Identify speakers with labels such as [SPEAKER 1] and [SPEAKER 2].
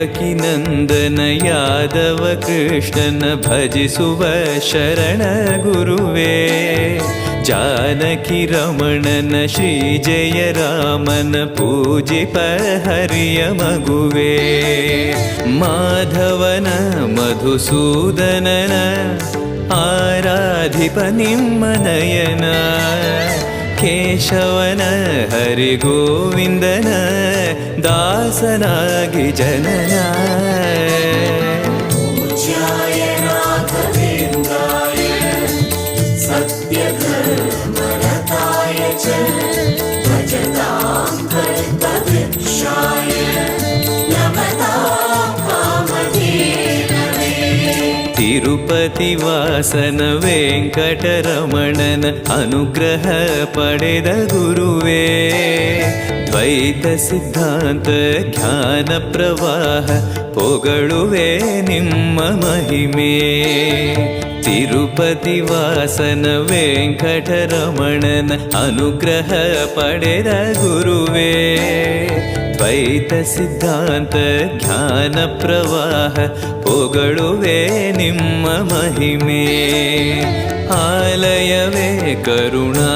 [SPEAKER 1] ನಂದನ ಯಾದವ ಕೃಷ್ಣನ ಭಜಿಸುವ ಶರಣ ಗುರುವೇ, ಜಾನಕಿ ರಮಣನ ಶ್ರೀ ಜಯ ರಾಮನ ಪೂಜಿಪ ಹರಿಯ ಮಗುವೇ, ಮಾಧವನ ಮಧುಸೂದನನ ಆರಾಧಿಪ ನಿಮ್ಮ ನಯನ, ಕೇಶವನ ಹರಿಗೋವಿಂದನ ದಾಸನಾಗಿ ಜನನ.
[SPEAKER 2] ಪೂಜ್ಯಾಯ ರಾಘವೇಂದ್ರಾಯ ಸತ್ಯಧರ್ಮರತಾಯ ಚ ಭಜತಾಂ ಕಲ್ಪವೃಕ್ಷಾಯ ನಮತಾಂ ಕಾಮಧೇನವೇ.
[SPEAKER 1] ತಿರುಪತಿ ವಾಸನ ವೆಂಕಟರಮಣನ ಅನುಗ್ರಹ ಪಡೆದ ಗುರುವೇ, ದ್ವೈತ ಸಿದ್ಧಾಂತ ಜ್ಞಾನ ಪ್ರವಾಹ ಪೊಗಳುವೆ ನಿಮ್ಮ ಮಹಿಮೆ. ತಿರುಪತಿ ವಾಸನ ವೆಂಕಟರಮಣನ ಅನುಗ್ರಹ ಪಡೆದ ಗುರುವೇ, ದ್ವೈತ ಸಿದ್ಧಾಂತ ಜ್ಞಾನ ಪ್ರವಾಹ ಪೊಗಳುವೆ ನಿಮ್ಮ ಮಹಿಮೆ. ಆಲಯವೇ ಕರುಣಾ